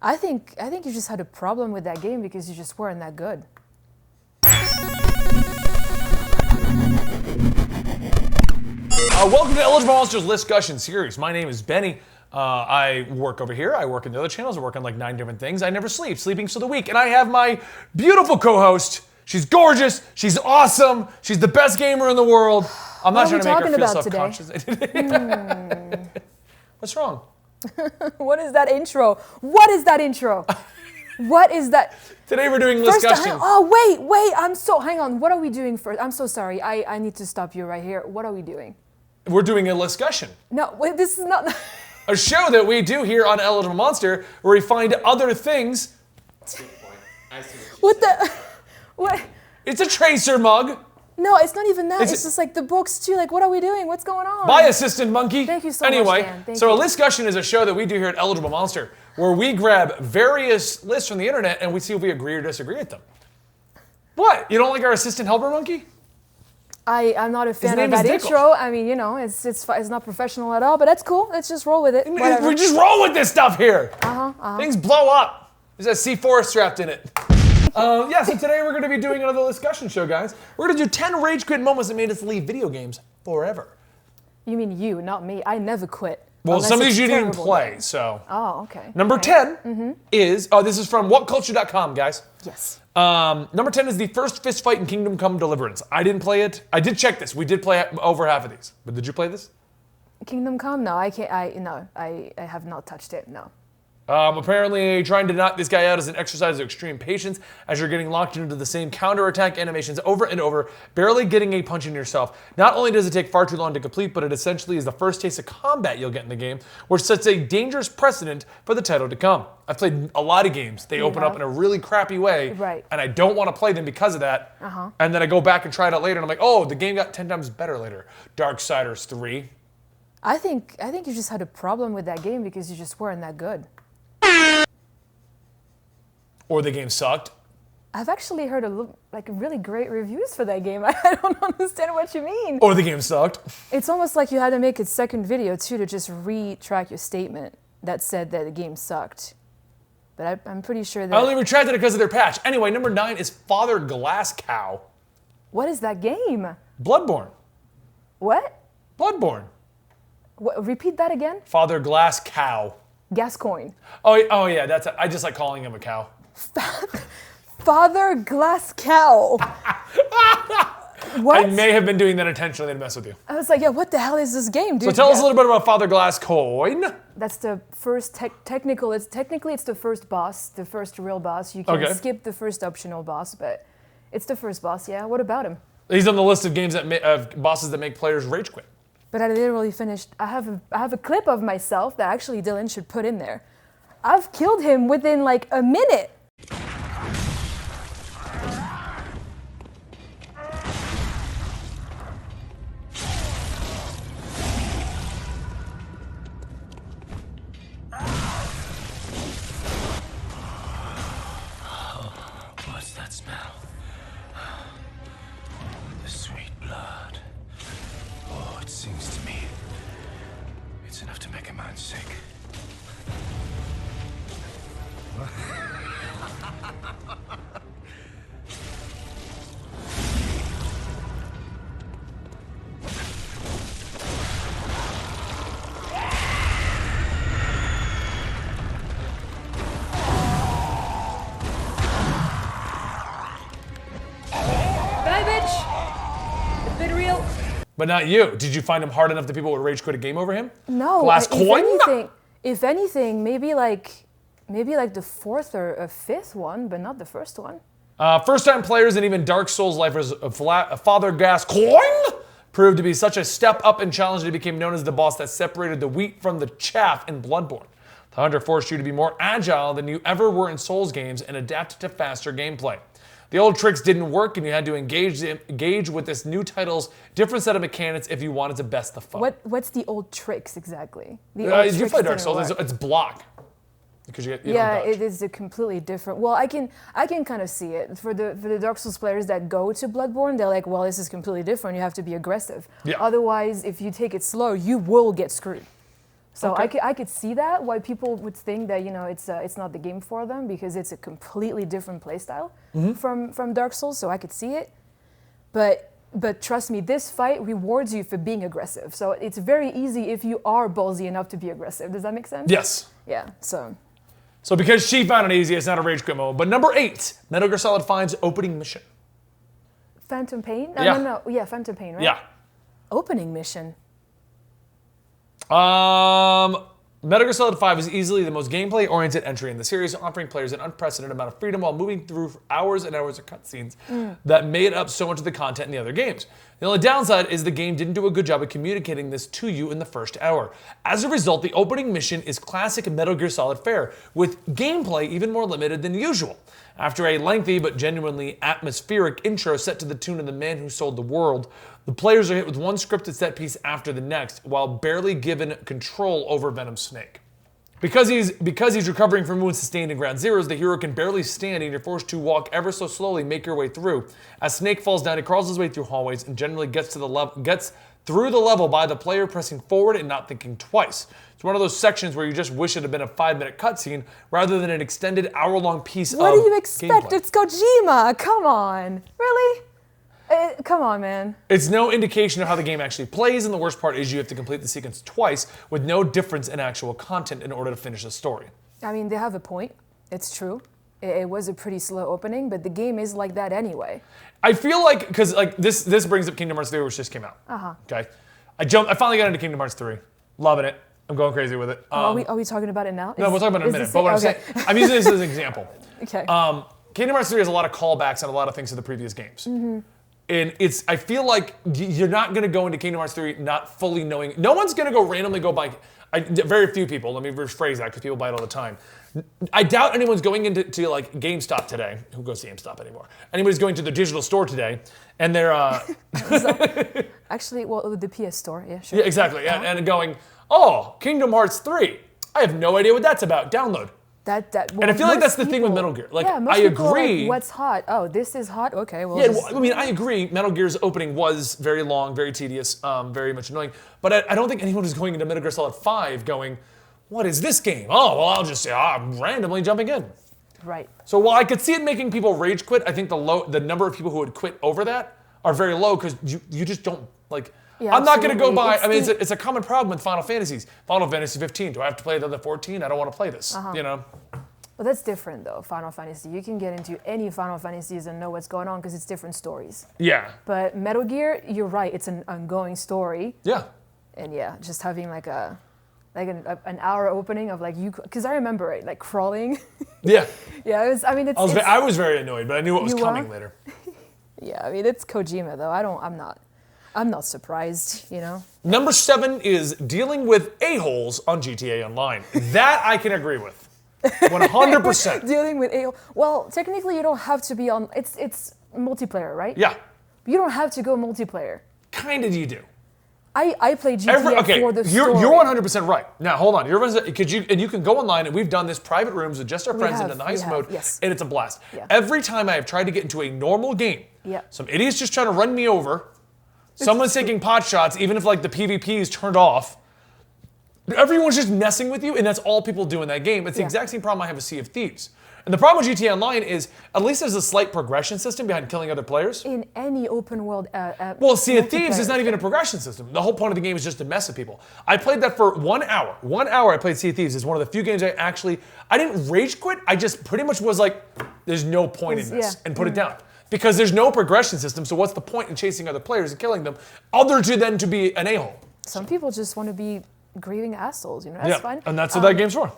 I think you just had a problem with that game because you just weren't that good. Welcome to Eligible Monsters Listcussion series. My name is Benny. I work over here. I work in the other channels. I work on like 9 different things. I never sleep. Sleeping's for the weak. And I have my beautiful co-host. She's gorgeous. She's awesome. She's the best gamer in the world. I'm not trying to make her feel self-conscious. What's wrong? What is that intro? What is that intro? What is that? Today we're doing Listcussion. Oh, wait. Hang on. What are we doing first? I'm so sorry. I need to stop you right here. What are we doing? We're doing a Listcussion. No, wait, this is not... A show that we do here on Eligible Monster where we find other things. What the... What? It's a Tracer mug. No, it's not even that. It's just like the books too. Like, what are we doing? What's going on? Bye, Assistant Monkey. Thank you so much, Dan. Thank so you. a Listcussion is a show that we do here at Eligible Monster where we grab various lists from the internet and we see if we agree or disagree with them. What? You don't like our Assistant Helper Monkey? I'm not a fan of that intro. I mean, you know, it's not professional at all, but that's cool. Let's just roll with it. Whatever. We just roll with this stuff here. Things blow up. There's a C4 strapped in it. So today we're going to be doing another Listcussion show, guys. We're going to do 10 rage quit moments that made us leave video games forever. You mean you, not me. I never quit. Well, some of these you didn't play, so. Oh, okay. Number 10 is, this is from whatculture.com, guys. Yes. Number 10 is the first fist fight in Kingdom Come Deliverance. I didn't play it. I did check this. We did play over half of these. But did you play this? Kingdom Come? No, I can't. I have not touched it. No. Apparently, trying to knock this guy out is an exercise of extreme patience as you're getting locked into the same counterattack animations over and over, barely getting a punch in yourself. Not only does it take far too long to complete, but it essentially is the first taste of combat you'll get in the game, which sets a dangerous precedent for the title to come. I've played a lot of games. They open up in a really crappy way, and I don't want to play them because of that. And then I go back and try it out later, and I'm like, oh, the game got 10 times better later. Darksiders 3. I think you just had a problem with that game because you just weren't that good. Or the game sucked. I've actually heard really great reviews for that game. I don't understand what you mean. Or the game sucked. It's almost like you had to make a second video too to just retract your statement that said that the game sucked. But I'm pretty sure that... I only retracted it because of their patch. Anyway, number 9 is Father Glass Cow. What is that game? Bloodborne. What? Bloodborne. What, repeat that again? Father Glass Cow. Gascoigne. Oh yeah, I just like calling him a cow. Father Glass Cow. What? I may have been doing that intentionally to mess with you. I was like, yeah, what the hell is this game, dude? So tell us a little bit about Father Glass Coin. That's the first technically it's the first boss, the first real boss. You can skip the first optional boss, but it's the first boss. Yeah. What about him? He's on the list of games of bosses that make players rage quit. But I literally finished. I have a clip of myself that actually Dylan should put in there. I've killed him within like a minute. What's that smell? The sweet blood. Oh, it sings to me. It's enough to make a man sick. Bye, bitch. It's been real. But not you. Did you find him hard enough that people would rage quit a game over him? No. Glass Coin? If anything, maybe like the fourth or fifth one, but not the first one. First-time players and even Dark Souls lifers of Father Glass Coin proved to be such a step up in challenge that he became known as the boss that separated the wheat from the chaff in Bloodborne. The hunter forced you to be more agile than you ever were in Souls games and adapt to faster gameplay. The old tricks didn't work, and you had to engage with this new title's different set of mechanics if you wanted to best the foe. What's the old tricks exactly? You play Dark Souls. It's block. Because you it is a completely different. Well, I can kind of see it for the Dark Souls players that go to Bloodborne. They're like, well, this is completely different. You have to be aggressive. Yeah. Otherwise, if you take it slow, you will get screwed. So Okay. I could see that, why people would think that, it's not the game for them, because it's a completely different playstyle from Dark Souls, so I could see it. But trust me, this fight rewards you for being aggressive. So it's very easy if you are ballsy enough to be aggressive. Does that make sense? Yes. Yeah, so... So because she found it easy, it's not a rage quit moment. But number 8, Metal Gear Solid 5's opening mission. Phantom Pain? Yeah. No. Yeah, Phantom Pain, right? Yeah. Opening mission. Metal Gear Solid 5 is easily the most gameplay-oriented entry in the series, offering players an unprecedented amount of freedom while moving through hours and hours of cutscenes that made up so much of the content in the other games. The only downside is the game didn't do a good job of communicating this to you in the first hour. As a result, the opening mission is classic Metal Gear Solid fare, with gameplay even more limited than usual. After a lengthy but genuinely atmospheric intro set to the tune of The Man Who Sold the World, the players are hit with one scripted set piece after the next, while barely given control over Venom Snake. Because he's recovering from wounds sustained in Ground Zeroes, the hero can barely stand and you're forced to walk ever so slowly, make your way through. As Snake falls down, he crawls his way through hallways and generally gets through the level by the player pressing forward and not thinking twice. It's one of those sections where you just wish it had been a 5-minute cutscene rather than an extended hour-long piece of What do you expect? gameplay. It's Kojima! Come on! Really? Come on, man. It's no indication of how the game actually plays, and the worst part is you have to complete the sequence twice with no difference in actual content in order to finish the story. I mean, they have a point. It's true. It was a pretty slow opening, but the game is like that anyway. I feel like, because like this brings up Kingdom Hearts 3, which just came out. Okay. I finally got into Kingdom Hearts 3. Loving it. I'm going crazy with it. Are we talking about it now? No, we'll talk about it in a minute. But what I'm saying, I'm using this as an example. Okay. Kingdom Hearts 3 has a lot of callbacks and a lot of things to the previous games. And I feel like you're not going to go into Kingdom Hearts 3 not fully knowing. No one's going to go randomly go buy. Very few people. Let me rephrase that because people buy it all the time. I doubt anyone's going into like GameStop today. Who goes to GameStop anymore? Anybody's going to the digital store today, and they're Actually, well, the PS Store, yeah, sure. yeah, exactly, and going, oh, Kingdom Hearts 3. I have no idea what that's about. Download. Well, And I feel like most that's the thing with people- Metal Gear. Like, yeah, most I people are agree. like, what's hot? Oh, this is hot? Okay, well, Yeah, just- well, I mean, I agree. Metal Gear's opening was very long, very tedious, very much annoying. But I don't think anyone is going into Metal Gear Solid 5 going, what is this game? Oh, well, I'll just I'm randomly jumping in. Right. So while I could see it making people rage quit, I think the number of people who would quit over that are very low because you just don't, like, Yeah, I'm not going to go absolutely. buy, It's it's a common problem with Final Fantasies. Final Fantasy 15, do I have to play the other 14? I don't want to play this, you know? Well, that's different, though, Final Fantasy. You can get into any Final Fantasies and know what's going on because it's different stories. Yeah. But Metal Gear, you're right, it's an ongoing story. Yeah. And yeah, just having like an hour opening of like because I remember it, like crawling. Yeah. Yeah, it was, I mean, it's... I was very annoyed, but I knew what was You coming are? later. Yeah, I mean, it's Kojima, though. I'm not surprised, you know? Number 7 is dealing with a-holes on GTA Online. That I can agree with. 100%. Dealing with well, technically you don't have to be on, it's multiplayer, right? Yeah. You don't have to go multiplayer. Kind of you do. I play GTA for the story. You're 100% right. Now, hold on. You can go online, and we've done this private rooms with just our friends in a nice mode, yes. and it's a blast. Yeah. Every time I have tried to get into a normal game, Yeah. some idiot's just trying to run me over, someone's taking pot shots, even if like the PvP is turned off, everyone's just messing with you, and that's all people do in that game. It's the exact same problem I have with Sea of Thieves. And the problem with GTA Online is, at least there's a slight progression system behind killing other players. In any open world Well, Sea of Thieves is multiplayer. not even a progression system. The whole point of the game is just to mess with people. I played that for 1 hour. 1 hour I played Sea of Thieves. It's one of the few games I didn't rage quit. I just pretty much was like, there's no point in this, and put it down. Because there's no progression system, so what's the point in chasing other players and killing them, other than to be an a-hole? Some people just want to be grieving assholes, you know, that's fine. And that's what that game's for.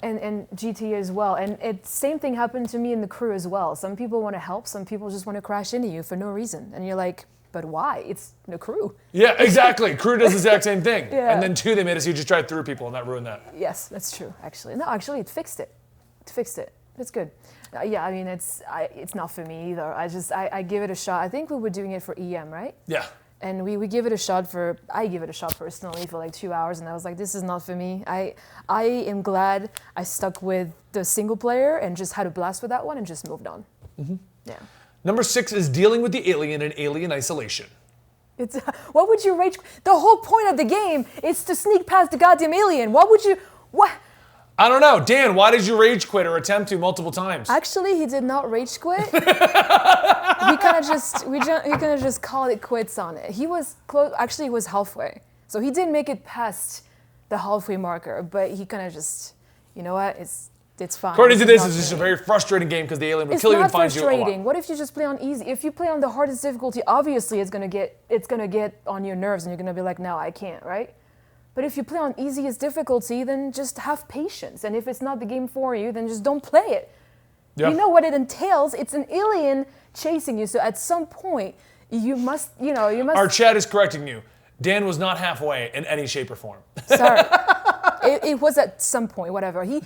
And GTA as well. And same thing happened to me in the crew as well. Some people want to help, some people just want to crash into you for no reason. And you're like, but why? It's the crew. Yeah, exactly. Crew does the exact same thing. Yeah. And then 2, they made us you just drive through people, and that ruined that. Yes, that's true, actually. No, actually, it fixed it. It fixed it. It's good. Yeah, I mean, it's not for me either. I give it a shot. I think we were doing it for EM, right? Yeah. And we give it a shot I give it a shot personally for like 2 hours, and I was like, this is not for me. I am glad I stuck with the single player and just had a blast with that one and just moved on. Yeah. Number 6 is dealing with the alien in Alien Isolation. It's what would you rage? The whole point of the game is to sneak past the goddamn alien. What would you? What? I don't know. Dan, why did you rage quit or attempt to multiple times? Actually, he did not rage quit. He kind of just called it quits on it. He was close. Actually, he was halfway, so he didn't make it past the halfway marker. But he kind of just, you know what? It's fine. According to this, it's just a very frustrating game because the alien will kill you and find you a lot. It's not frustrating. What if you just play on easy? If you play on the hardest difficulty, obviously it's gonna get on your nerves, and you're gonna be like, no, I can't, right? But if you play on easiest difficulty, then just have patience. And if it's not the game for you, then just don't play it. Yeah. You know what it entails. It's an alien chasing you. So at some point, you must. Our chat is correcting you. Dan was not halfway in any shape or form. Sorry. It was at some point, whatever. He's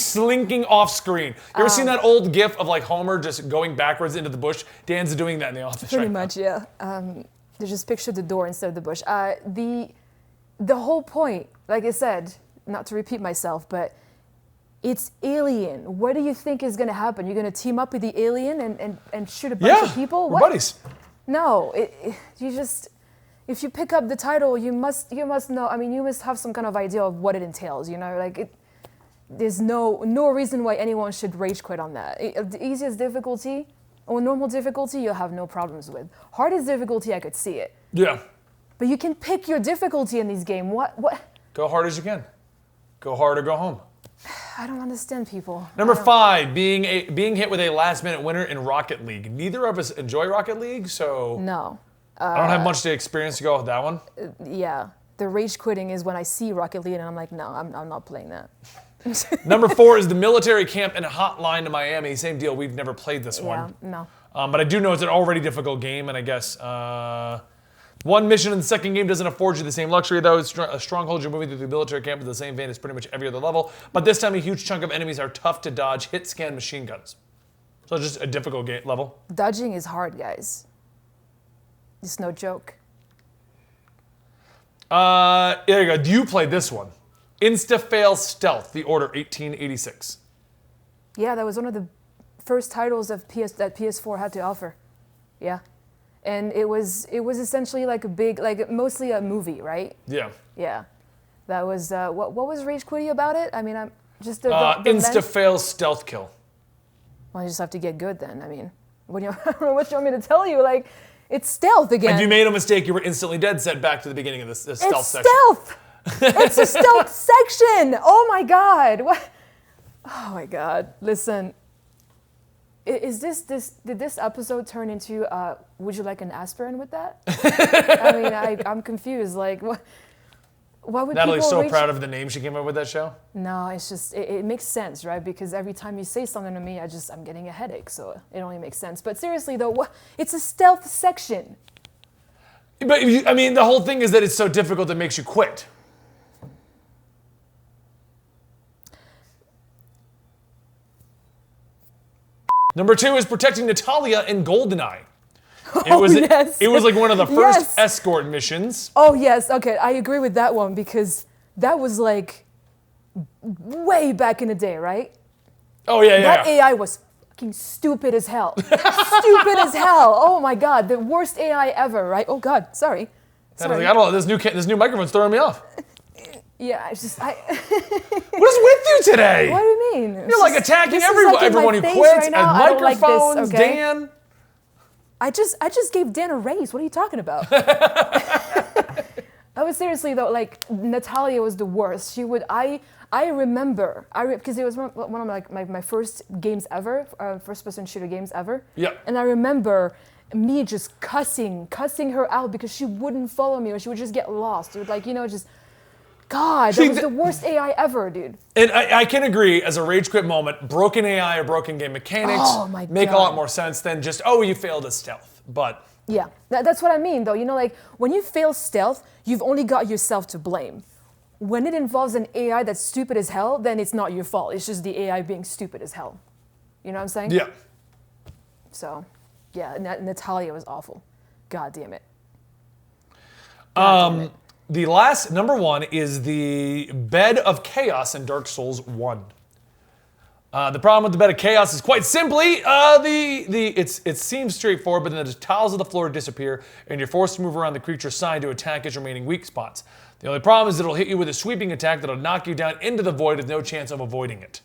slinking off screen. You ever seen that old gif of like Homer just going backwards into the bush? Dan's doing that in the office pretty right much, now. Yeah. They just picture the door instead of the bush. The whole point, like I said, not to repeat myself, but it's alien. What do you think is going to happen? You're going to team up with the alien and shoot a bunch of people? We're buddies. No, you just... If you pick up the title, you must know. I mean, you must have some kind of idea of what it entails. There's no reason why anyone should rage quit on that. The easiest difficulty or normal difficulty, you'll have no problems with. Hardest difficulty, I could see it. Yeah. But you can pick your difficulty in this game. What? Go hard as you can. Go hard or go home. I don't understand people. Number 5, being hit with a last-minute winner in Rocket League. Neither of us enjoy Rocket League, so no. I don't have much to experience to go with that one. Yeah, the rage quitting is when I see Rocket League and I'm like, no, I'm not playing that. Number 4 is the military camp in Hotline to Miami. Same deal. We've never played this one. No. But I do know it's an already difficult game, and I guess one mission in the second game doesn't afford you the same luxury, though. It's a stronghold you're moving through the military camp with the same vein as pretty much every other level. But this time, a huge chunk of enemies are tough to dodge, hit scan machine guns. So it's just a difficult level. Dodging is hard, guys. It's no joke. There you go. You played this one. Insta-fail Stealth, The Order 1886. Yeah, that was one of the first titles that PS4 had to offer. Yeah. And it was essentially like mostly a movie, right? Yeah. Yeah. That was, what was Rage Quitty about it? I mean, I'm just the Insta-fail Stealth Kill. Well, you just have to get good then. I mean, what do you want me to tell you? Like, it's stealth again. If you made a mistake, you were instantly dead. Set back to the beginning of the stealth section. It's stealth! It's a stealth section! Oh my god! What? Oh my god. Listen. Did this episode turn into, would you like an aspirin with that? I mean, I'm confused. Like, what would Natalie's people so proud of the name she came up with that show. No, it's just, it makes sense, right? Because every time you say something to me, I'm getting a headache, so it only makes sense. But seriously though, it's a stealth section. But, I mean, the whole thing is that it's so difficult it makes you quit. Number 2 is protecting Natalia in Goldeneye. It was like one of the first escort missions. Oh yes, okay, I agree with that one because that was like way back in the day, right? Oh yeah, That AI was fucking stupid as hell. Stupid as hell. Oh my god, the worst AI ever, right? Oh god, sorry. I was like, I don't know, this new microphone's throwing me off. Yeah, it's just What is with you today? What do you mean? You're like attacking everyone who quits, and microphones, okay? Dan. I just gave Dan a raise. What are you talking about? I was seriously though, like Natalia was the worst. She would I remember because it was one of my first games ever, first person shooter games ever. Yeah. And I remember me just cussing her out because she wouldn't follow me or she would just get lost. It would just. God, that was the worst AI ever, dude. And I can agree, as a rage quit moment, broken AI or broken game mechanics make a lot more sense than just, you failed at stealth. But yeah, that's what I mean, though. Like when you fail stealth, you've only got yourself to blame. When it involves an AI that's stupid as hell, then it's not your fault. It's just the AI being stupid as hell. You know what I'm saying? Yeah. So, yeah, Natalia was awful. God damn it. The last, number 1, is the Bed of Chaos in Dark Souls 1. The problem with the bed of chaos is quite simply it seems straightforward, but then the tiles of the floor disappear, and you're forced to move around the creature's side to attack its remaining weak spots. The only problem is it'll hit you with a sweeping attack that'll knock you down into the void with no chance of avoiding it.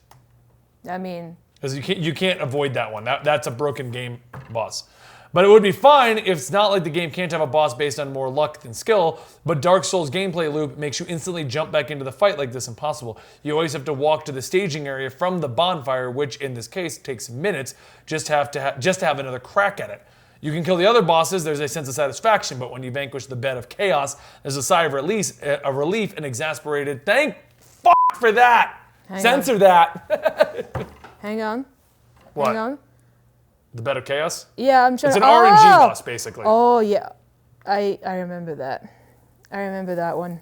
I mean, because you can't avoid that one. That's a broken game boss. But it would be fine if it's not like the game can't have a boss based on more luck than skill, but Dark Souls gameplay loop makes you instantly jump back into the fight like this impossible. You always have to walk to the staging area from the bonfire, which in this case takes minutes, just to have another crack at it. You can kill the other bosses, there's a sense of satisfaction, but when you vanquish the bed of chaos, there's a sigh of relief and exasperated, thank fuck for that! Censor that! Hang on. What? Hang on. The bed of chaos? Yeah, I'm trying It's to... an RNG boss, basically. Oh, yeah. I remember that. I remember that one.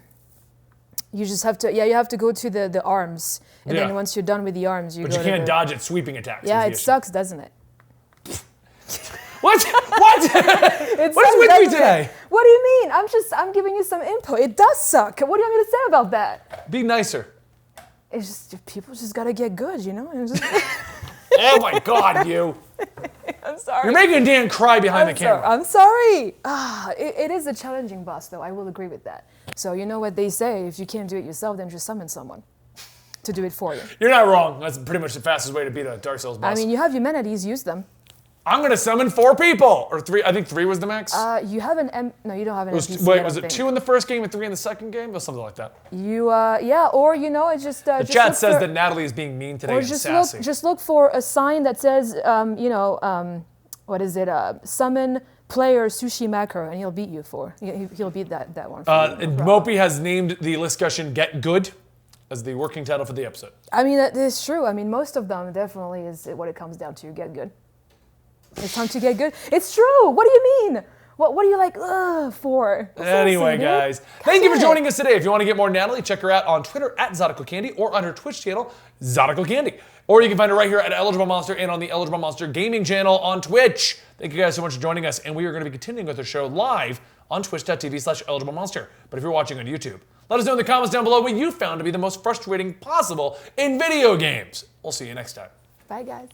You just have to... Yeah, you have to go to the arms. And then once you're done with the arms, you But go you can't dodge its sweeping attacks. Yeah, it sucks, doesn't it? What? What? What is with me today? What do you mean? I'm giving you some info. It does suck. What do you want me to say about that? Be nicer. It's just, people just gotta get good, you know? Oh my God, you. I'm sorry. You're making Dan cry behind the camera. I'm sorry. It is a challenging boss, though. I will agree with that. So you know what they say, if you can't do it yourself, then just summon someone to do it for you. You're not wrong. That's pretty much the fastest way to beat a Dark Souls boss. I mean, you have humanities, use them. I'm gonna summon 4 people, or 3. I think 3 was the max. You have an no, you don't have an NPC. Wait, was it 2 in the first game and 3 in the second game, or something like that? Yeah, or you know, it's just. The chat says that Natalie is being mean today or and sassy. Just look for a sign that says, what is it? Summon player Sushi Macro, and he'll beat you for. He'll beat that one. For you, no Mopey has named the Listcussion "Get Good" as the working title for the episode. I mean, that is true. I mean, most of them definitely is what it comes down to. Get good. It's time to get good. It's true. What do you mean? What are you like, for? Anyway, guys, thank you for joining us today. If you want to get more Natalie, check her out on Twitter at ZoticalCandy or on her Twitch channel, ZoticalCandy. Or you can find her right here at Eligible Monster and on the Eligible Monster Gaming channel on Twitch. Thank you guys so much for joining us, and we are going to be continuing with the show live on twitch.tv/EligibleMonster. But if you're watching on YouTube, let us know in the comments down below what you found to be the most frustrating possible in video games. We'll see you next time. Bye, guys.